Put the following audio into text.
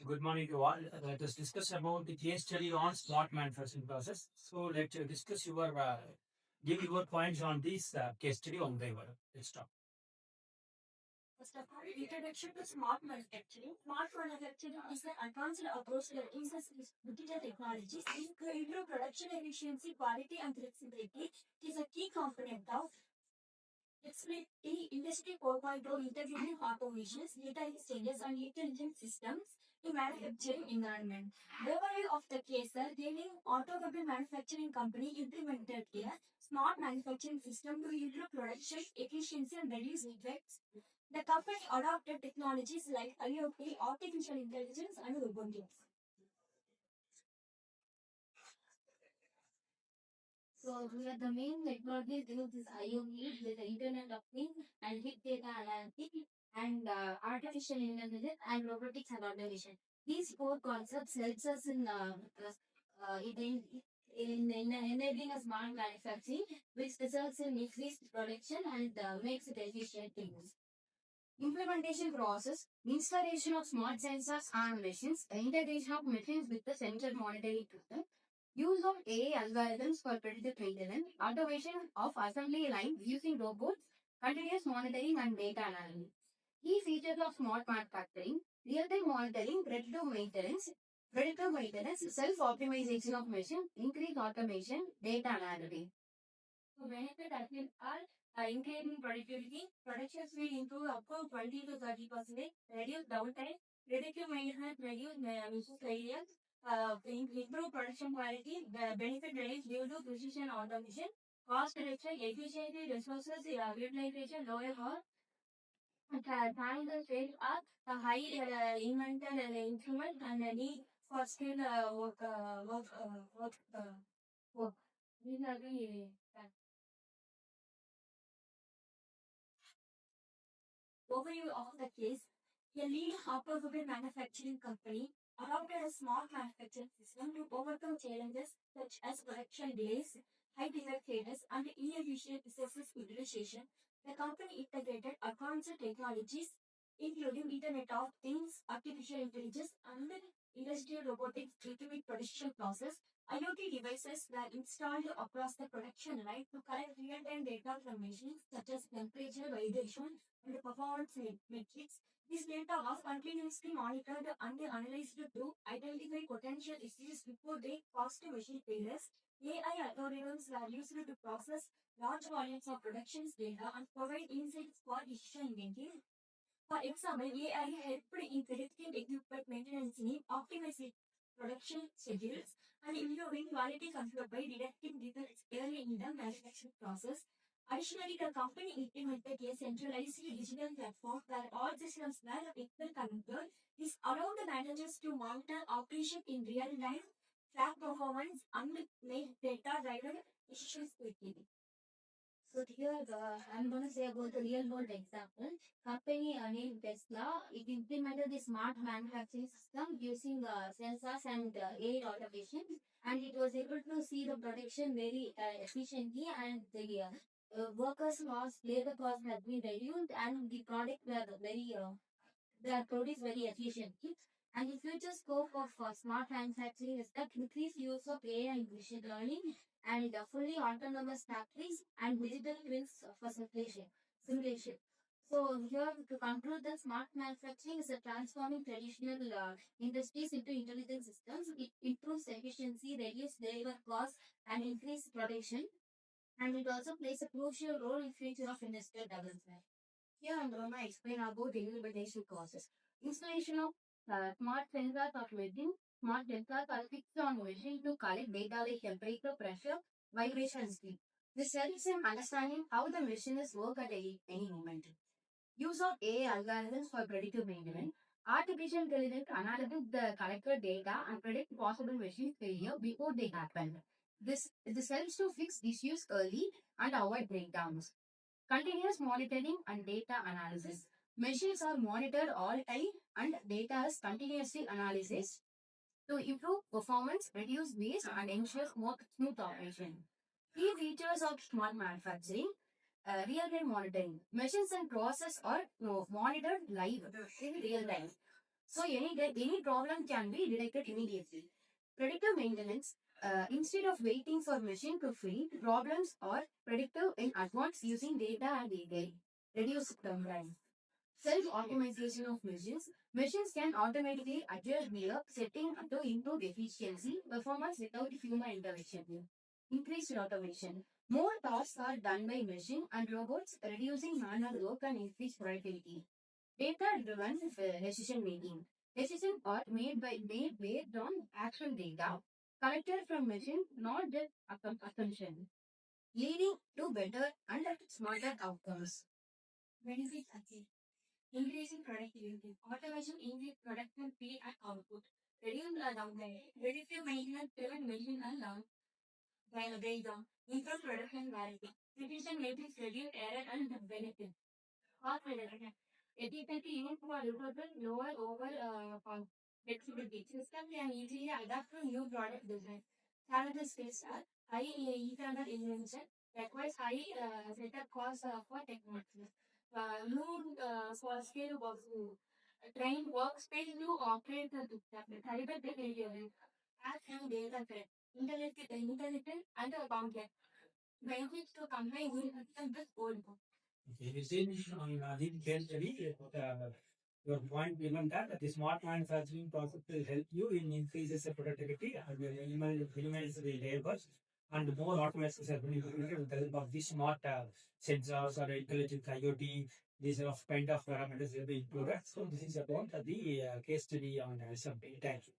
Good morning to all. Let us discuss about the case study on smart manufacturing process. So let's discuss your give your points on this case study on the Let's start. First of all, introduction to smart manufacturing. Smart manufacturing is an advanced approach that uses digital technologies to improve production efficiency, quality, and flexibility. It is a key component of explain Industry 4.0 interviewing automations, data exchanges, and intelligent systems to manufacturing environment. Overview of the case, sir, dealing automobile manufacturing company implemented a smart manufacturing system to improve production efficiency and reduce defects. The company adopted technologies like IoT, artificial intelligence, and robotics. So here the main technology used is IoT, the Internet of Things, and big data analytics, and artificial intelligence, and robotics and automation. These four concepts helps us in enabling a smart manufacturing, which results in increased production and makes it efficient to use. Implementation process, installation of smart sensors and machines, integration of machines with the sensor monitoring system, use of AI algorithms for predictive maintenance, automation of assembly lines using robots, continuous monitoring and data analysis. Key features of smart manufacturing, real-time monitoring, predictive maintenance, self-optimization of machines, increased automation, data analysis. So benefit are increasing productivity, production speed improve up to 20 to 30%, reduce downtime, predictive maintenance, reduce machine failures, improve production quality, the benefit range due to precision automation, cost reduction, efficiency, resources utilization, lower cost, time the sales are high inventor instrument and need for skilled work. These are the overview of the case. A leading automobile manufacturing company adopted a smart manufacturing system to overcome challenges such as production delays, high defect rates, and inefficient process utilization. The company integrated advanced technologies, including Internet of Things, artificial intelligence, and industrial robotics to automate production process. IoT devices were installed across the production line to collect real-time data from machines such as temperature, vibration, and performance metrics. This data was continuously monitored and analyzed to identify potential issues before they caused machine failures. AI algorithms were used to process large volumes of production data and provide insights for decision making. For example, AI helped in predicting equipment maintenance needs, optimizing production schedules, and improving quality control by detecting defects early in the manufacturing process. Additionally, the company implemented a centralized digital platform where all systems were interconnected. This allowed the managers to monitor operation in real time, track performance, and make data-driven decisions quickly. So here I'm going to say about the real world example. Company named Tesla, it implemented the smart manufacturing system using sensors and AI automation, and it was able to see the production very efficiently, and the workers lost, labor cost has been reduced, and the product were very they are produced very efficiently. And the future scope of smart manufacturing is that increased use of AI and machine learning and fully autonomous factories and digital twins for simulation. So here to conclude, the smart manufacturing is a transforming traditional industries into intelligent systems. It improves efficiency, reduces labor costs, and increases production. And it also plays a crucial role in future of industrial development. Here I'm going to explain about the implementation process. Installation of smart sensors of welding. Smart sensors are fixed on machine to collect data like temperature, pressure, vibration, and speed. This helps in understanding how the machine is work at any moment. Use of AI algorithms for predictive maintenance. Artificial intelligence analyzes the collected data and predict possible machine failure before they happen. This helps to fix issues early and avoid breakdowns. Continuous monitoring and data analysis. Machines are monitored all time and data is continuously analyzed to improve performance, reduce waste, and ensure smooth operation. Key features of smart manufacturing. Real-time monitoring. Machines and process are monitored live in real time. So any problem can be detected immediately. Predictive maintenance. Instead of waiting for machine to fail, problems are predictive in advance using data and AI. Reduce time. Self-optimization of machines. Machines can automatically adjust their setting to improve efficiency, performance without human intervention. Increased automation. More tasks are done by machine and robots, reducing manual work and increased productivity. Data-driven decision making. Decisions are made based on actual data collected from machine, not just assumption, leading to better and smarter outcomes. Benefits achieved. Increasing productivity. Automation increase production speed and output. Reduce downtime. Predictive maintenance prevent machine and breakdown. Improve production quality. Precision matrix reduce error and benefit. Cost reduction. Efficiency unit for resources lower over flexibility. System can easily adapt to new product design. Challenges faced are high internal invention, requires high setup costs for technology. For scale works, trained workspace to operate the system. Cyber behavior, as and data threat, intelligent and complex. Benefits to company with system old. Okay, you see, the case study, your point given that the smart manufacturing process will help you in increases the productivity and will minimize the labor and more automation is implemented with the help of the smart sensors or intelligent IoT. These are of kind of parameters will be included. So this is about the case study on SMP. Thank you.